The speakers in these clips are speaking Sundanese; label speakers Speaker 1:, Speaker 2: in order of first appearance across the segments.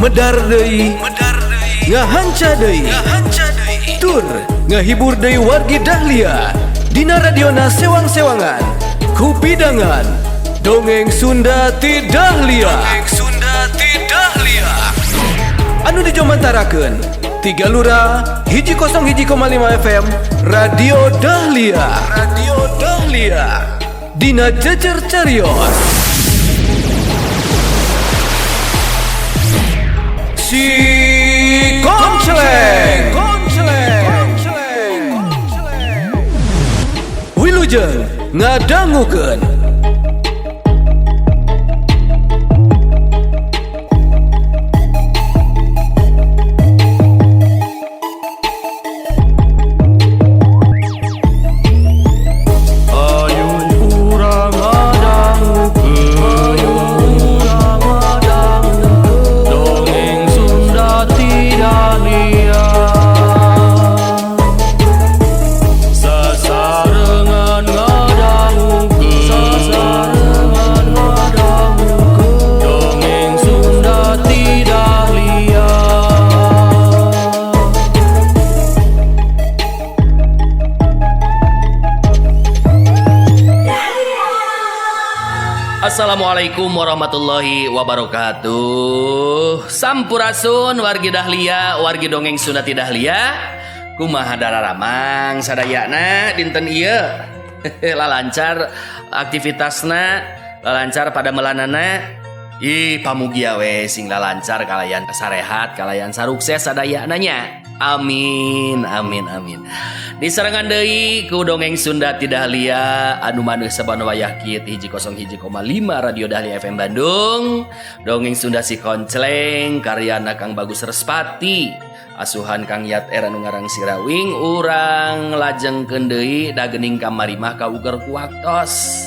Speaker 1: medar deui ngahanca deui tur ngahibur deui wargi Dahlia dina radiona sewang-sewangan kupidangan dongeng Sunda ti Dahlia anu dijomantarakeun 3 Lura 101,5 FM Radio Dahlia dina jejer carios si Konceleng Wilujeng ngadangukeun.
Speaker 2: Assalamualaikum warahmatullahi wabarakatuh. Sampurasun wargi Dahlia, wargi dongeng Sunda ti Dahlia. Kumaha dararamang sadayana dinten ieu. Lalancar aktivitasna, lalancar pada melanana. Pamugia we sing lalancar kalayan sarehat, kalayan sarukses sadayana nya. Amin. Diserangan deui ku dongeng Sunda ti Dahlia anu maneh sabana wayah kieu 101,5 Radio Dahlia FM Bandung. Dongeng Sunda si Konceleng karyana Kang Bagus Respati, asuhan Kang Yat anu ngarang Sirawing. Urang lajengkeun deui da geuning kamari mah kauger ku waktos.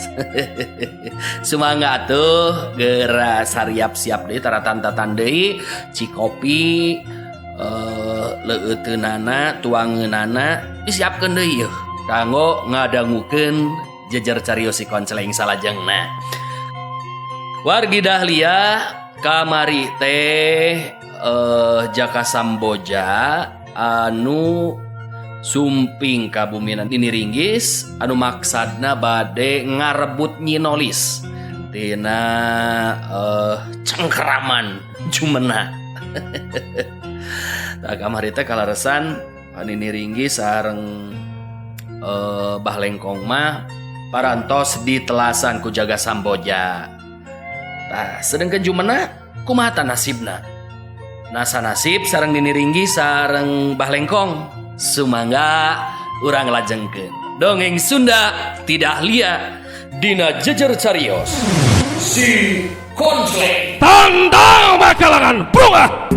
Speaker 2: Sumangga atuh geura sariap siap deui taratantatan deui cikopi leuteunana tuangeunana disiapkeun deui yeuh kanggo ngadangukeun jejer carios si Konceleng salajengna. Wargi Dahlia kamari teh Jaka Samboja anu sumping kabuminan Dini Ringgis anu maksadna bade ngarebut nyinolis tina cengkeraman Jumena. Tak kamari teh kalaresan Nini Ringgis sareng Bah Lengkong mah parantos ditelasan ku Jaga Samboja. Nah, sedengkeun Jumena kumaha nasibna? Nasa nasib sareng Nini Ringgis sareng Bah Lengkong. Sumangga urang lajengkeun dongeng Sunda ti Dahlia dina jejer carios si Konceleng
Speaker 3: tandang bakalangan bunga.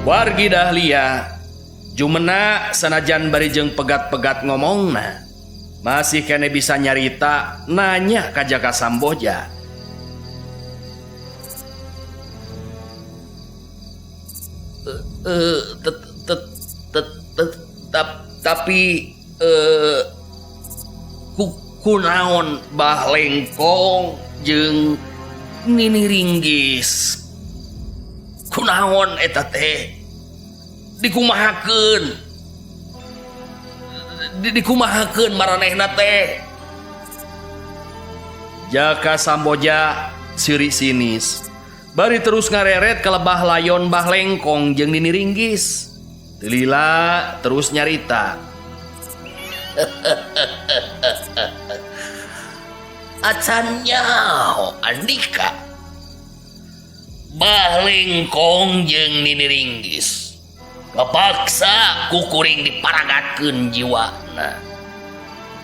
Speaker 2: Wargi Dahlia, Jumena sanajan bari jeung pegat-pegat ngomongna masih kene bisa nyarita nanya ka Jaka Samboja. Tapi kunaon Bah Lengkong jeung Nini Ringgis kunaon eta teh dikumahakeun maranehna teh. Jaka Samboja siri sinis bari terus ngareret ka lebah layon Bah Lengkong jeung Nini Ringgis. Teu lila terus nyarita. Acan nyaho Andika Bahlengkong jeung Nini Ringgis kepaksa kukuring diparagatkeun jiwana.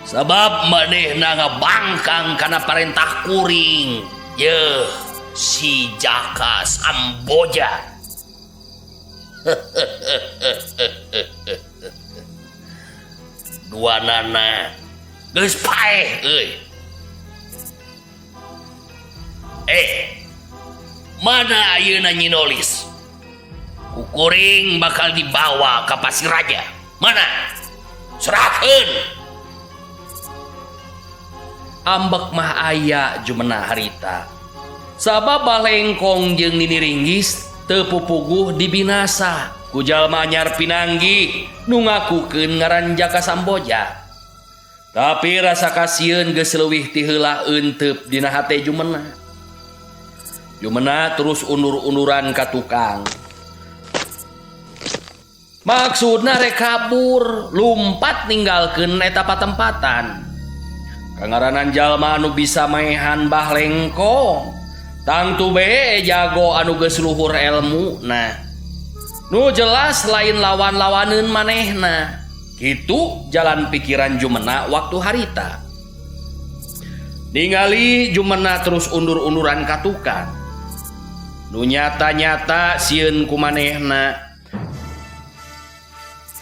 Speaker 2: Sabab manehna ngabangkang kana parentah kuring. Yeuh, si Jaka Samboja. Duanana geus paeh euy. Mana ayeuna Nyi Nolis? Kukuring bakal dibawa ke Pasir Raja. Mana? Serahkeun. Ambek mah aya jumenah harita. Sabab Bahlengkong jeung Nini Ringgis teu pupuguh dibinasa ku jalma anyar pinanggi nu ngakukeun ngaran Jaka Samboja. Tapi rasa kasieun geus leuwih ti heula eunteup dina hate jumenah. Jumenah terus undur-unduran ka tukang. Maksudna rek kabur, lumpat ninggalkeun eta patempatan. Kangaranan jalma anu bisa maehan Bahlengkong tangtu bae jago anu geus luhur elmu. Nah, nu jelas lain lawan-lawaneun manehna. Kitu jalan pikiran Jumenah waktu harita. Ningali Jumenah terus undur-unduran ka tukang. Nu nyata-nyata sieun ku manehna.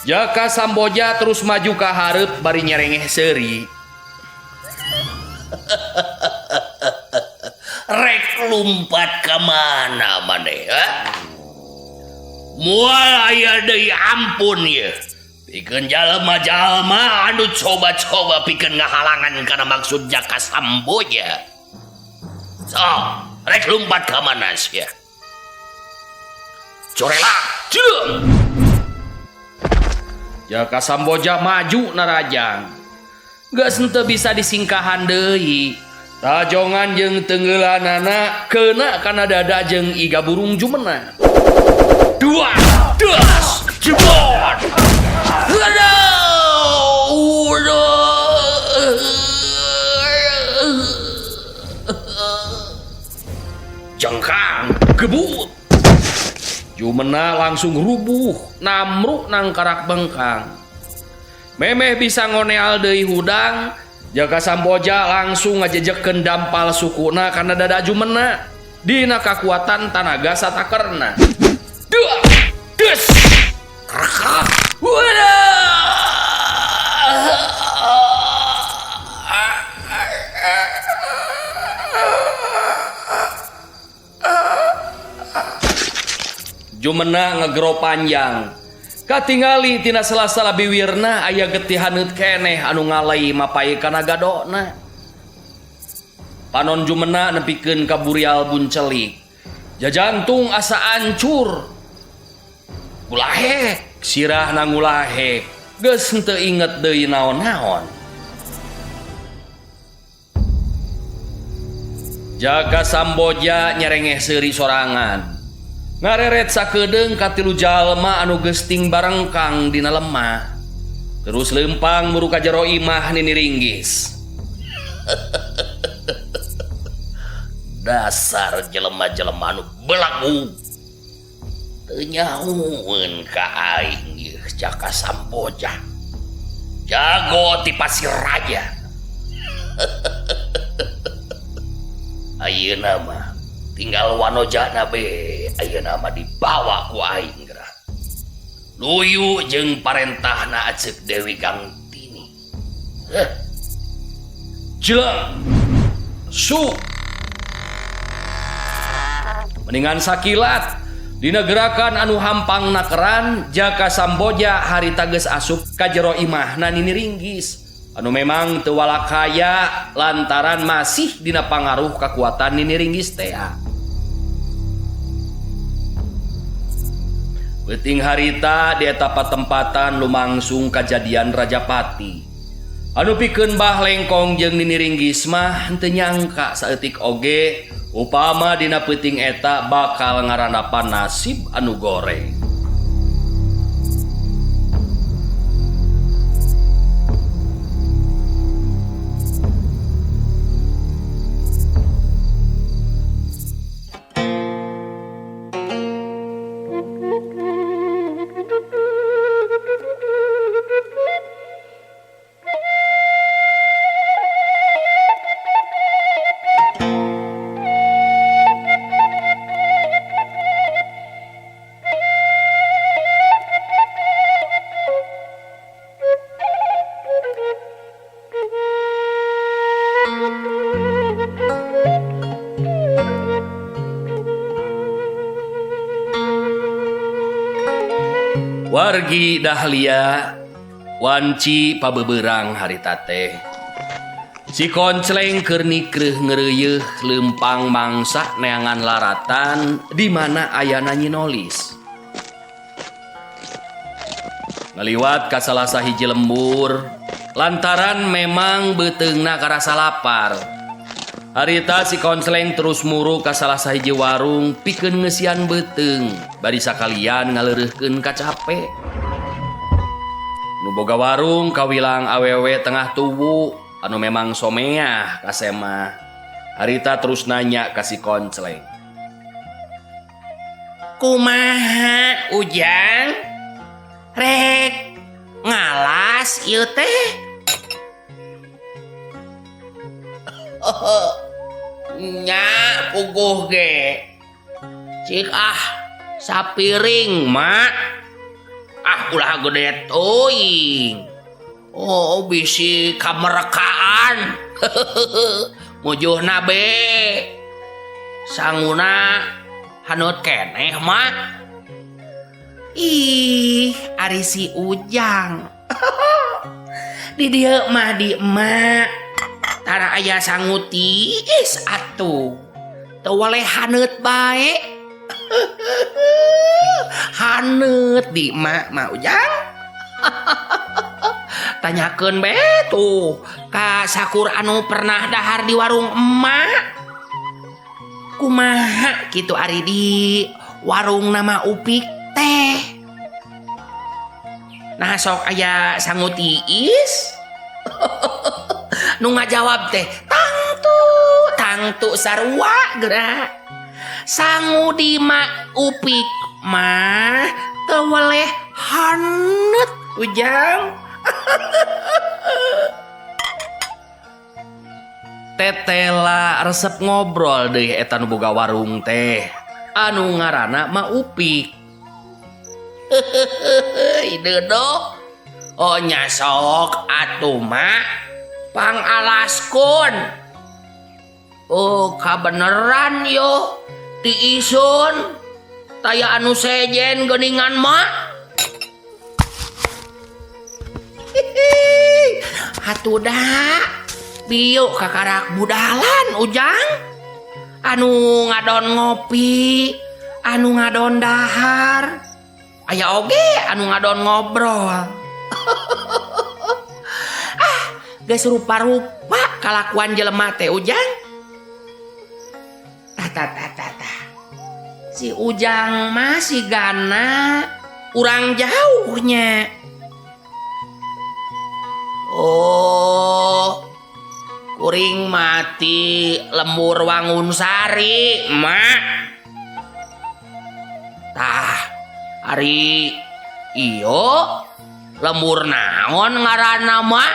Speaker 2: Jaka Samboja terus maju ka hareup bari nyerengeh seuri. Rek lumpat ka mana maneh? Moal aya deui ampun ye. Pikeun jalma-jalma anu coba-coba pikeun ngahalangan kana maksud Jaka Samboja. So, rek lumpat ka mana sia? Corela, jeung. Jaka Samboja maju narajang. Geus henteu bisa disingkahan deui. Tajongan jeung teunggelanana keuna kana dada jeung iga burung Jumenah. Dua, das, jebot. Jengkang, gebut. Jumenah langsung rubuh, namruk nang karak bengkang. Memeh bisa ngoneal deui hudang, Jaka Samboja langsung ngajejekeun dampal sukuna kana dada Jumenah dina kakuatan tanaga satakerna. Dua, des, krak, Jumenah ngegero panjang. Katingali tina salah-salah biwirna aya getih haneut keneh anu ngalai mapai kana gadona. Panon Jumenah nepikeun ka burial buncelik. Jajantung asa ancur. Ulahek, sirah nang ulahek. Geus henteu inget deui naon-naon. Jaka Samboja nyerengeh seuri sorangan. Ngareret sakedeung ka tilu jalma anu geus ting barengkang dina lemah. Terus leumpang muru ka jero imah Nini Ringgis. Dasar jelema-jelema anu belagu. Teu nyahoeun ka aing ieu Jaka Samboja. Jago ti Pasir Raja. Ayeuna mah tinggal wanojana be, ayeuna mah dibawa ku aing geura. Luyu jeung parentahna aceuk Dewi Gangtini. Jeung su mendingan sakilat dina gerakan anu hampang nakeran Jaka Samboja harita geus asup ka jero imahna Nini Ringgis anu memang teu walakaya lantaran masih dina pangaruh kakuatan Nini Ringgis teh. Beuting harita di eta patempatan lumangsung kajadian Rajapati. Anu pikeun Bahlengkong jeung Nini Ringgis mah henteu nyangka saeutik oge upama dina peuting eta bakal ngaranapan nasib anu goreng. Wargi Dahlia wanci pabeberang harita teh. Si Koncleng keur nikreuh ngeureuyeun leumpang mangsa neangan laratan di mana ayana Nyi Nolis. Ngaliwat ka salah sahiji lembur lantaran memang beuteungna karasa lapar. Harita si Koncleng terus muru ka salah sahiji warung pikeun ngeusian beuteung bari sakalian ngaleureuhkeun ka capek. Nu boga warung kawilang awewe tengah tuwu anu memang someah kasema. Harita terus nanya ka si Koncleng.
Speaker 4: Kumaha Ujang? Rek ngalas ieu teh? Nya puguh ge. Cik sapiring mak. Ulah gede teuing. Oh bisi kamerekaan. Mujuhna be. Sanguna hanut keneh mak. Ih, ari si Ujang. Di dieu mah di emak. Tara aya sangu tiis atuh. Teu waleh haneut bae. Haneut di emak mah Ujang. Tanyakeun be tuh ka sakur anu pernah dahar di warung emak. Kumaha kitu ari di warung nama Upik teh. Nah sok aya sangu tiis. Nu ngajawab teh tangtu sarua geura. Sangu di mak Upik mah teu waleh haneut Ujang.
Speaker 2: Tetela resep ngobrol deui eta nu boga warung teh. Anu ngaranna mah Upik.
Speaker 4: Dedo. Oh nya sok atuh mak. Pangalaskun. Oh kabeneran yo tiisun. Taya anu sejen geuningan mak. Atuh dah. Bieu kakarak budalan Ujang. Anu ngadon ngopi, anu ngadon dahar. Aya oge anu ngadon ngobrol. Geus rupa-rupa kalakuan jelema teh Ujang. Tah. Si Ujang mah sigana urang jauhnya. Oh, kuring mati lembur Wangun Sari, mak. Tah, ari iyo lembur naon ngaranna mak?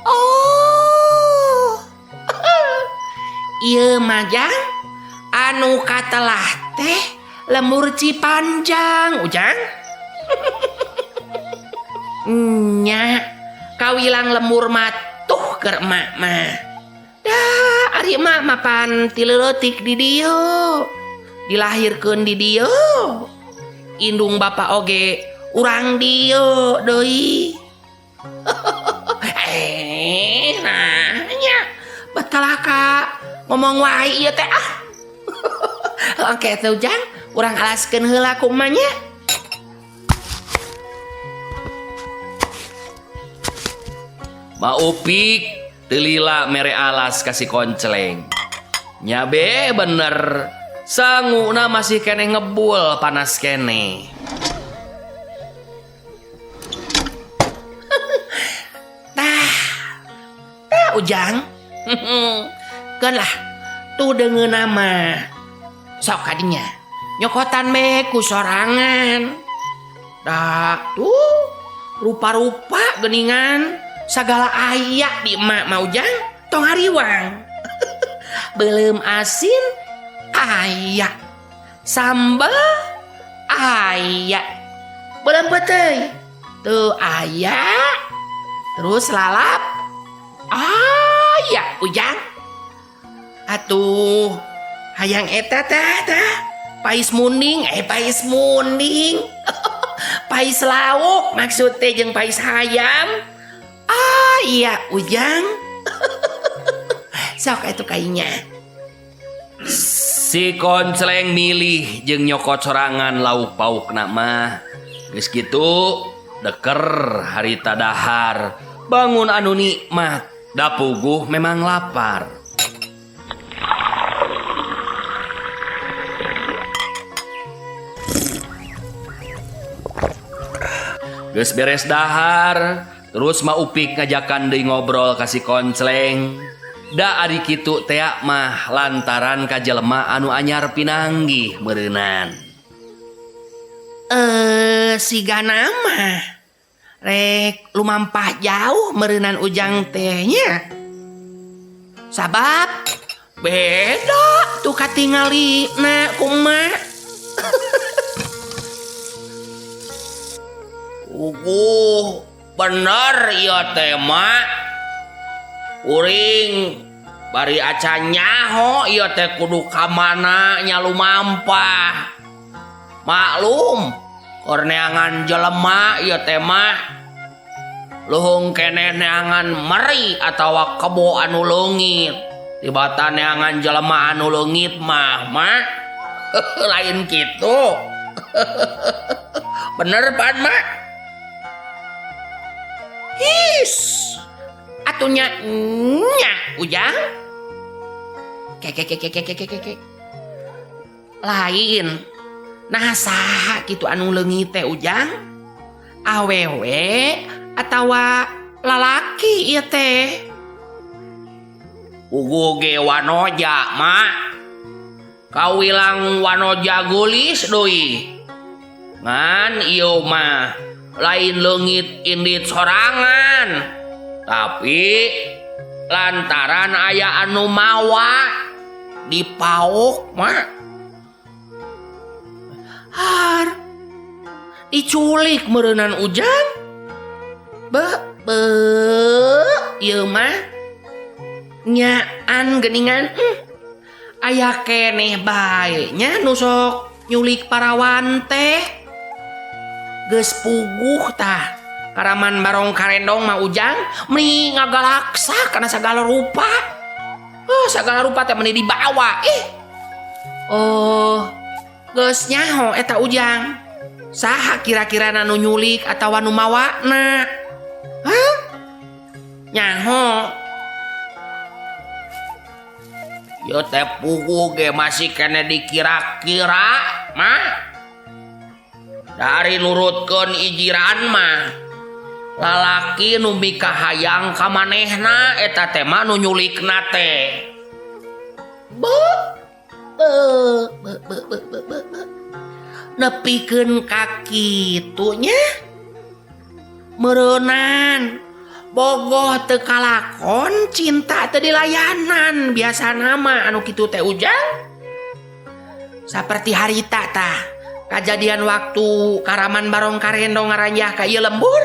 Speaker 4: Oh, ieu mah Jang anu katelah teh lembur Cipanjang Ujang. Nya kawilang lembur matuh keur emak mah. Dah ari emak mapan ti leutik di dieu. Dilahirkeun di dieu. Indung bapa oge urang dieu deui. Nanya betalah ka ngomong wae ieu teh ah. Oke tuh Jang, urang alaskeun heula ku emak nya.
Speaker 2: Ma Upik teu lila mere alas ka si Koncleng. Nya be bener sanguna masih keneh ngebul panas keneh.
Speaker 4: Tah Ujang. Keun lah tu deungeun nama. Sok kadinya nyokotan be ku sorangan. Dah tuh rupa-rupa geuningan sagala aya di emak mau Ujang tong hariwang. Belum asin aya, sambal aya, belum beteuy tuh aya, terus lalap aya Ujang. Atuh hayang eta tah pais munding pais lauk maksud teh jeung pais hayam. Ah iya Ujang. Sok atuh kainya.
Speaker 2: Si Konceleng milih jeung nyokot sorangan lauk paukna mah. Geus kitu deker harita dahar. Bangun anu nikmat. Da puguh memang lapar. Geus beres dahar, terus ma Upik ngajakan deui ngobrol ka si Konceleng. Da ari kitu teh mah lantaran ka jelema anu anyar pinanggih meureunan.
Speaker 4: Siga nama rek lumampah jauh meureunan Ujang tehnya. Sabab beda tuh katingalina kumaha.
Speaker 2: Bener ieu teh mah. Uring bari acan nyaho ieu teh kudu ka mana nya lumampah. Maklum, keur neangan jelema ieu teh mah luhung keneh neangan meri atawa kebo anu leungit. Tibatan neangan jelema anu leungit mah lain kitu. Bener pan mah.
Speaker 4: His atunya nya Ujang. Kek. Lain. Nah saha kitu anu leungit teh Ujang? Awewe atawa lalaki ieu teh?
Speaker 2: Ugu ge wanoja mak. Kawilang wanoja gulis deui. Ngan ieu mah lain leungit indit sorangan. Tapi lantaran aya anu mawa dipauk mah.
Speaker 4: Har diculik meureunan Ujang. Ieu mah nyaan geuningan aya keneh bae nya nu sok nyulik parawan teh. Geus puguh tah karaman barong karendong mah Ujang meni ngagalaksa kana sagala rupa. Sagala rupa teh meni dibawa. Geus nyaho eta Ujang? Saha kira-kira nu nyulik atawa nu mawana? Hah? Nyaho?
Speaker 2: Yo teh puguh ge masih kena dikira-kira mah. Dari nurutkeun ijiran mah lalaki nu bika hayang ka manehna eta teh mah nu nyulikna teh.
Speaker 4: Nepikeun ka kitu nya meureunan bogoh teu kalakon cinta teu dilayanan biasana mah anu kitu teh Ujang. Saperti harita tah kajadian waktu karaman barong karendong ngaranjah ka ieu lembur.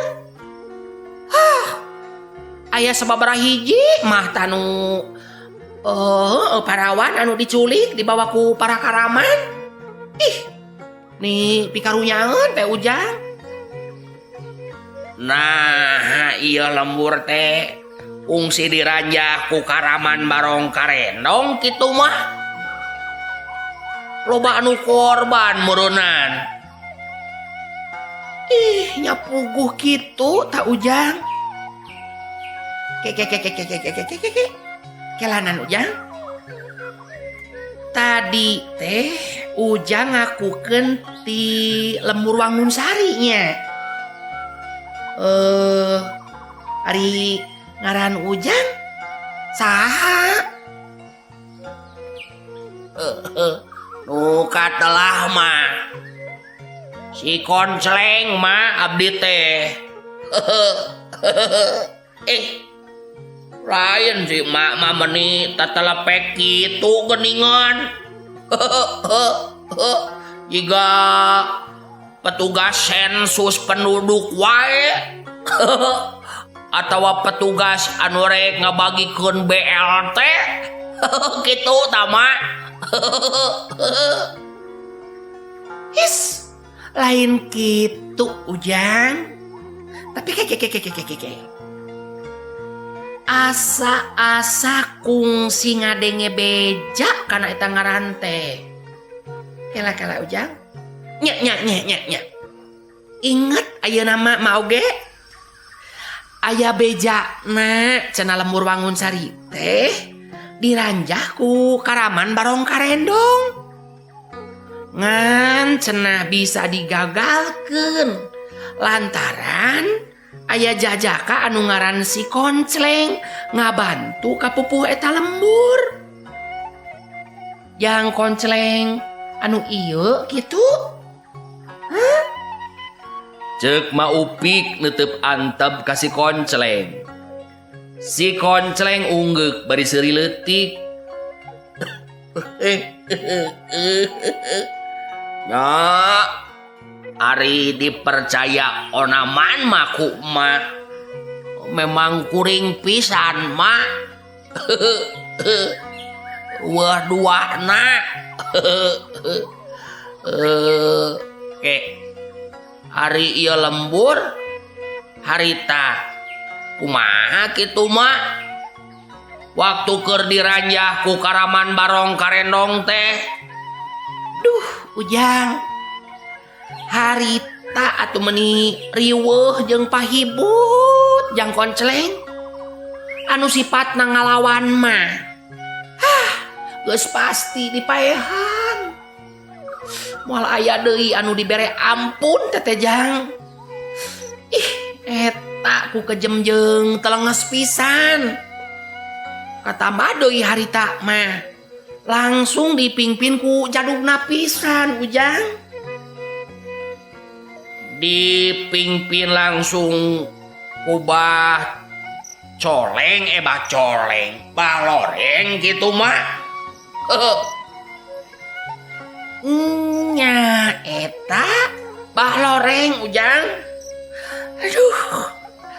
Speaker 4: Aya sababaraha hiji mah tanu parawan anu diculik dibawa ku para karaman. Nih pikarunyaeun teh Ujang.
Speaker 2: Nah ieu lembur teh fungsi diranjah ku karaman barong karendong kitu mah. Loba anu korban meureunan.
Speaker 4: Nya puguh kitu tak Ujang. Kelanan Ujang. Tadi teh Ujang ngakukeun ti lembur Wangun Sari nya. Ari ngaran Ujang saha?
Speaker 2: Nu katelah mah si Konceleng mah abdi teh. Lain si mak mah meni tatelepek kitu geuningan. Jiga petugas sensus penduduk wae. Atawa petugas anu rek ngabagikeun BLT. Kitu tah mak.
Speaker 4: His, lain gitu Ujang. Tapi keke. Asa-asa kungsi ngadenge beja karena eta ngaran teh. Kela Ujang. Nya. Ingat aya nama mau ge? Aya bejana cenah lembur wangun sari teh diranjah ku Karaman Barong Karendong. Ngan cenah bisa digagalkeun lantaran aya jajaka anu ngaran si Koncleng ngabantu ka pupuh eta lembur. Yang Koncleng anu ieu kitu?
Speaker 2: Cek ma Upik neuteup antep ka si Koncleng. Si Koncleng unggek bari seuri leutik. Nya, ari dipercaya onaman mah ku mah. Memang kuring pisan mah. Wah duana. Hari ieu lembur harita kumaha kitu mah waktu keur diranjah ku Karaman Barong Karendong teh.
Speaker 4: Duh Ujang, harita atuh meuni riweuh jeung pahibut jang Koncleng anu sipatna ngalawan mah geus pasti dipaehan. Moal aya deui anu dibere ampun teteh Jang. Ih, eta ku kejem jeung telenges pisan. Katambah deui harita mah langsung dipingpin ku jadugna pisan Ujang.
Speaker 2: Dipingpin langsung ku Bah Coleng, Bah Coleng, Bah Loreng gitu mah.
Speaker 4: Nya eta Bah Loreng Ujang. Aduh,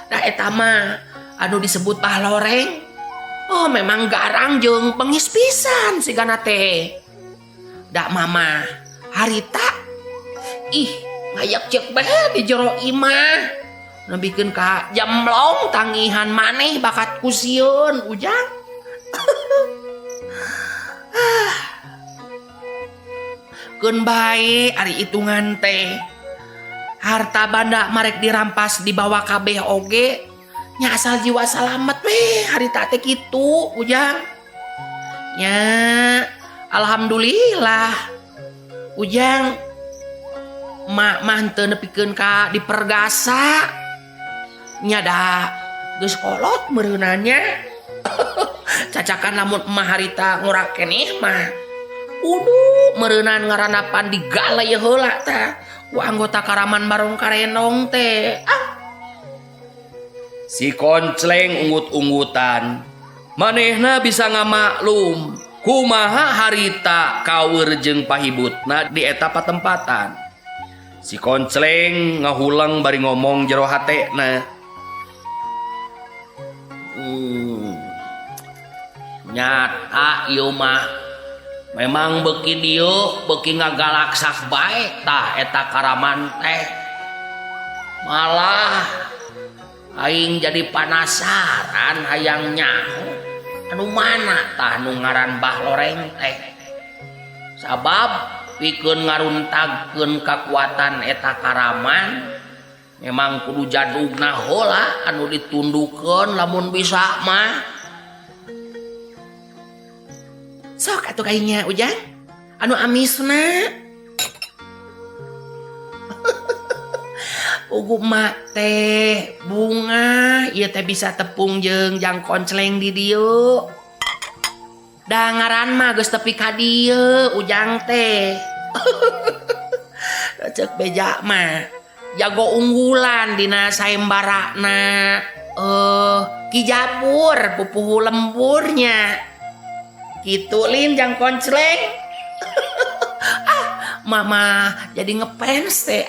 Speaker 4: da eta mah anu disebut Bah Loreng. Oh memang garang jeung pengis pisan sigana teh. Da mama harita ih ngayak cek bae di jero imah. Nabikeun ka jamblong tangihan maneh bakat kusieun Ujang. Keun bae ari itungan teh harta banda marek dirampas dibawa kabeh oge nya asal jiwa salamet weh harita teh kitu Ujang. Nya alhamdulillah Ujang mak mah henteu nepikeun ka dipergasa nya da geus kolot meureunanya. Cacakan lamun emah harita ngurak keneh mah uduh meureunana ngaranapan digalai heula tah ku anggota Karaman Barong Karendong teh.
Speaker 2: Si Koncleng ungut-ungutan. Manehna bisa ngamaklum kumaha harita kawer jeung pahibutna di eta patempatan. Si Koncleng ngahulang bari ngomong jero hatena. Nyata ieu mah memang beuki dieu beuki ngagalaksak bae tah eta Karaman teh. Malah aing jadi panasaran hayang nyaho anu mana tah nu ngaran Bah Loreng teh. Sabab pikeun ngaruntagkeun kakuatan eta Karaman memang kudu jadugna heula anu ditundukeun lamun bisa mah. Sok atuh kayaknya Ujang anu amisna. Ugu mak teh bunga ieu teh bisa tepung jeung Jang Koncleng di dieu. Da ngaran mah geus tepi ka dieu Ujang teh. Cek beja mah jago unggulan dina saembarana Ki Japur pupuh lemburnya. Gitu Lin Jang Koncleng. Mama jadi ngefans teh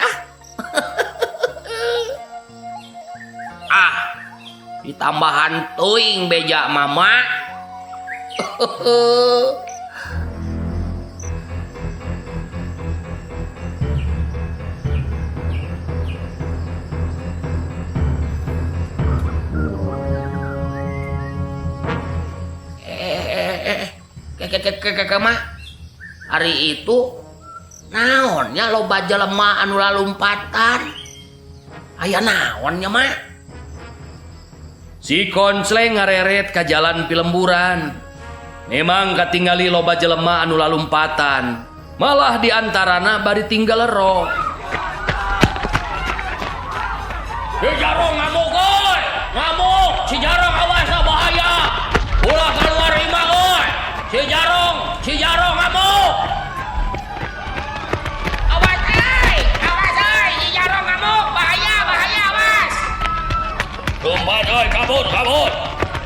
Speaker 2: ditambahan teuing beja mama.
Speaker 4: mah hari itu naonnya loba jelema anu lalumpatan aya naonnya mah
Speaker 2: Si Konsleng ngareret ka jalan Pilemburan. Memang katingali loba jelema anu lalumpatan. Malah diantarana bari tinggal ero. Si Jarong ngamuk oi, ngamuk. Si Jarong awas bahaya. Ulah keluar imah oi. Si Jarong ngamuk.
Speaker 4: awas si Jarong ngamuk bahaya awas
Speaker 2: Tumpat oi, kabut.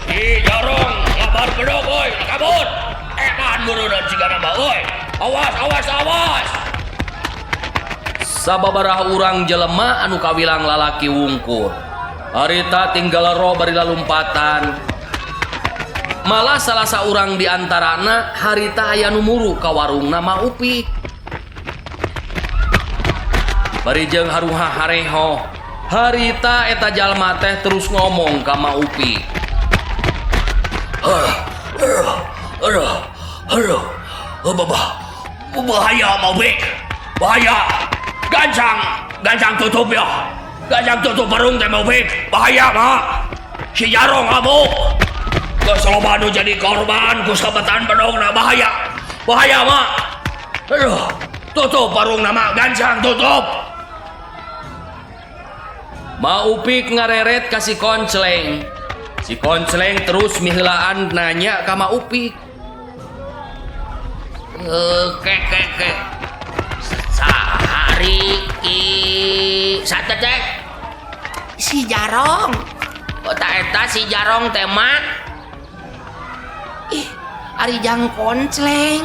Speaker 2: Si Jarong ngabar bedog oi, kabut. Edan burudan cigana ba oi. Awas. Sababaraha urang jelema anu kawilang lalaki wungkur. Harita tinggal ero bari lalumpatan. Malah salah saurang diantarana harita aya nu muru ka warung nama Upik. Bari jeung haruha hareho. Harita eta jalma teh terus ngomong ka Ma Upik. Aduh, bahaya Ma Upik, bahaya. Gancang tutup ya. Gancang tutup barung teh Ma Upik, bahaya mah. Si Jarong ngamuk. Keseloba nu jadi korban ku sabetan bedogna bahaya mah. Aduh, tutup barung nama gancang tutup. Ma Upik ngareret ka si Konsleng. Si Konsleng terus miheulaan nanya ka Ma Upik.
Speaker 4: Ke sehari sate teh si Jarong kota eta si Jarong teh mah ari jang Konsleng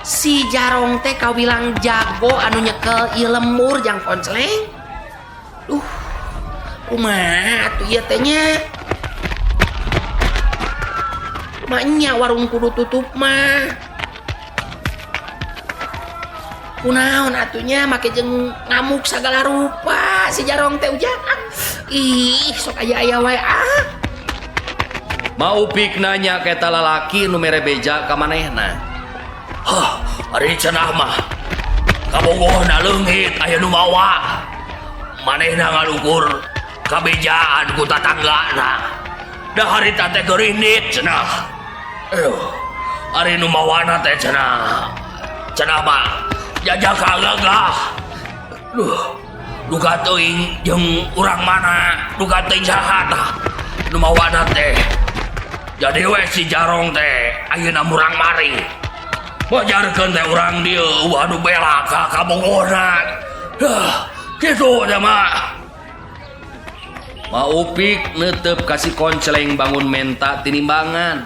Speaker 4: si Jarong teh kawilang jago anu nyekel ieu lembur jang Konsleng. Kumaha atuh ieu teh nya maknya warung kudu tutup mah. Kunaon atunya make jeung ngamuk sagala rupa si Jarong teh ujang. Sok aya wae
Speaker 2: Ma Upik nanya ke eta lalaki nu mere beja ka manehna. Ari cenah mah kabogohna leungit aya nu mawa. Manehna ngalukur kabejaan ku tatanggana. Da harita teh geurinit cenah. Ari nu mawana teh cenah mah jajak gagah. Duka teuing jeung urang mana, duka teuing saha tah nu mawana teh. Jadi we si Jarong teh ayeuna murang mari. Wajarkeun teh urang dieu anu bela ka kabogohna. Kitu nya mah. Ma Upik neuteup ka si Konsleng bangun menta tinimbangan.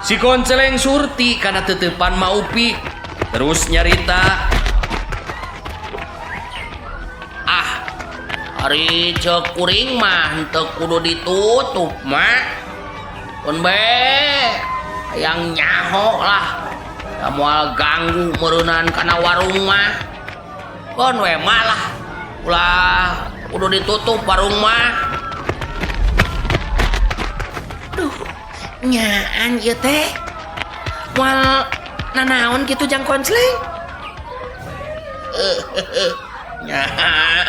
Speaker 2: Si Konsleng surti kana teutepan Ma Upik. Terus nyarita.
Speaker 4: Hari cek kuring mah henteu kudu ditutup mah. Pun be hayang nyaho lah. Da moal ganggu meureunaan kana warung mah. Pun we malah ulah kudu ditutup warung mah. Nyaan ieu teh. Moal nanaon kitu jang Konsleng? Nyaa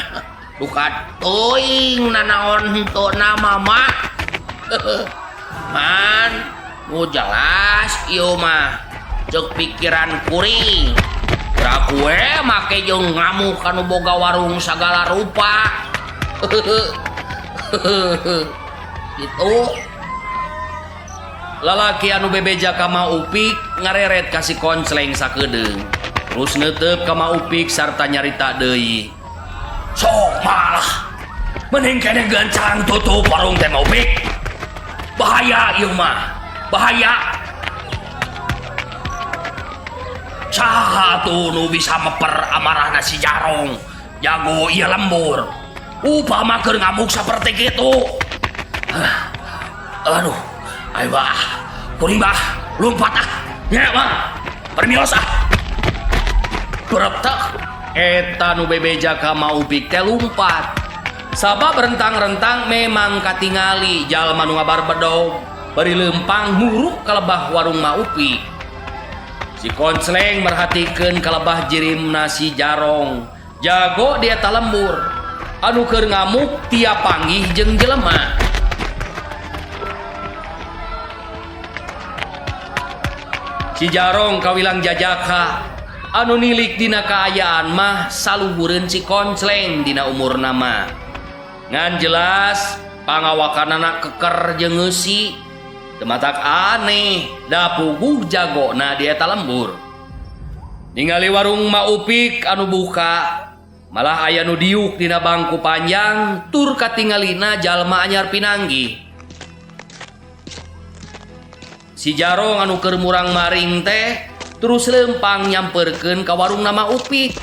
Speaker 4: duka teuing nanaon henteu nama mah. Man nu jelas ieu mah ceuk pikiran kuring. Gerak we make jeung ngamuk anu boga warung sagala rupa. Gitu.
Speaker 2: Lalaki anu bebeja ka Ma Upik ngareret ka si Konsleng sakedeung. Terus neuteup ka Ma Upik sarta nyarita deui. Sok malah mending kene gancang tutup warung teh Ma Upik. Bahaya ieu mah, bahaya. Saha atuh nu bisa meper amarahna si Jarong? Jago ieu lembur. Upama keur ngamuk saperti kitu. Aduh, ayo bah, kuring bah, lompat nya mah, permios Kurep teh, eta nu bebeja ka Ma Upik teh lumpat. Sabab rentang-rentang memang katingali jalma nu ngabar bedog. bari lempang muruk kalebah warung Maupik. Si Konsleng merhatikeun kalebah jirimna si Jarong jago dia eta lembur anu keur ngamuk tiap panggih jeung jelema. Si Jarong kawilang jajaka anu nilik dina kaayaan mah saluhureun si Konsleng dina umur nama. Ngan jelas pangawakanana keker jeung ngeusi teu matak aneh da puguh jagona di eta lembur. Ningali warung Maupik anu buka malah aya nu diuk dina bangku panjang tur katingalina jalma anyar pinanggih. Si Jarong anu keur murang maring teh terus lempang nyamperkeun ka warung nama Maupik.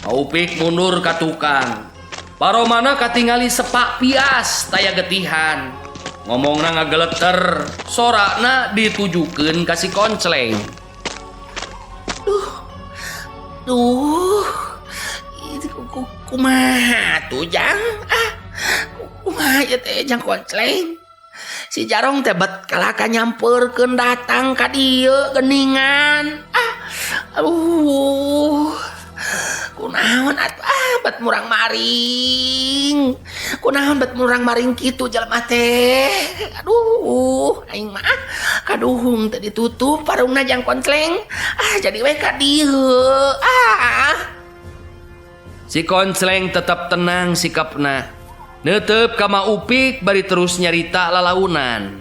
Speaker 2: Maupik mundur ka tukang. Paromana katingali sepak pias taya getihan. Ngomongna ngageleter, sorakna ditujukeun ka si Konsleng.
Speaker 4: Duh, kumaha tuh Jang? Kumaha ya teh Jang Konsleng? Si Jarong teh bet kalaka nyamperkeun datang ka dieu geuningan. Aduh. Kunaon atuh bet murang maring. Kunaon bet murang maring kitu jelema teh. Aduh, aing mah kaduhung teh ditutup warungna Jang Konsleng. Jadi we ka dieu.
Speaker 2: Si Konsleng tetap tenang sikapna. Neuteup ka Maupik bari terus nyarita lalaunan.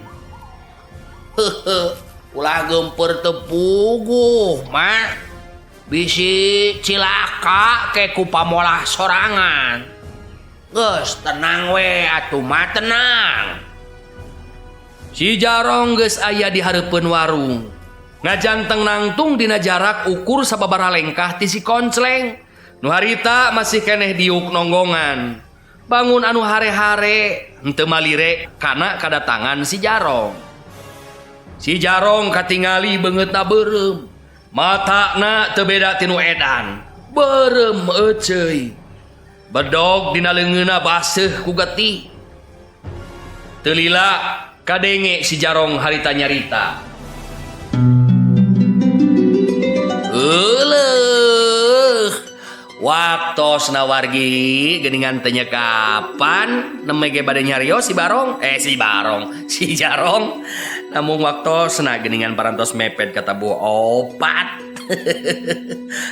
Speaker 4: Ulah gempeur teu puguh, mah. Bisi cilaka ke ku pamolah sorangan. Geus tenang we atuh mah tenang.
Speaker 2: Si Jarong geus aya di hareupeun warung. Ngajanteng nangtung dina jarak ukur sababaraha lengkah ti si Konsleng. Nu harita masih keneh diuk nonggongan. Bangun anu hare-hare henteu malire kana kadatangan si Jarong. Si Jarong katingali beungeutna beureum. Matana teu beda ti nu edan. Beureum euceuy. Bedog dina leungeunna baseuh ku getih. Teu lila kadenge si Jarong harita nyarita. Waktosna wargi geuningan teu kapan nemege bade nyarios si Jarong namun waktosna geuningan parantos mepet kata bu opat.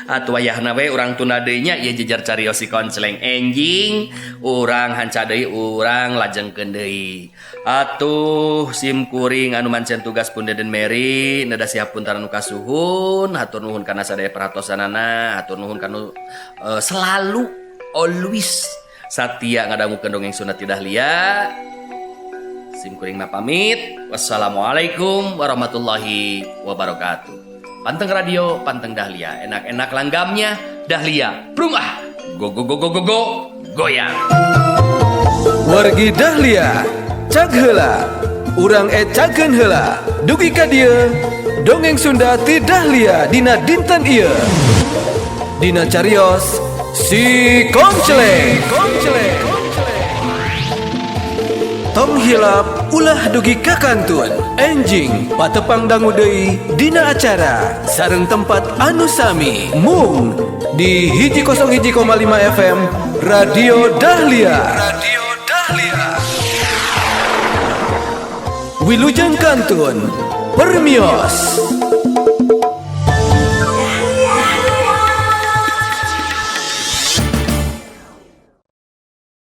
Speaker 2: Atuh wayahna we urang tunda deui nya ieu jejer carios si Konsleng enjing urang hanca deui urang lajengkeun deui. Atuh sim kuring anu mancen tugas pun Deden Mary nada siap puntaran nu kasuhun hatur nuhun kana sadaya perhatosanana hatur nuhun kanu selalu always satia ngadangukeun dongeng Sunda Ti Dahlia. Sim kuring mah pamit. Wassalamualaikum warahmatullahi wabarakatuh. Panteng radio, panteng Dahlia, enak-enak langgamnya Dahlia. Prungah, go go go go go go, goyang.
Speaker 1: Wargi Dahlia, cag heula, urang cagkeun heula. Dugi ka dieu, dongeng Sunda Ti Dahlia dina dinten ieu. Dina carios si Konsleng. Tong hilap ulah dugi ka kantun. Enjing patepang dangu deui dina acara sareng tempat anu sami mung di 101,5 FM Radio Dahlia. Wilujeng kantun permios.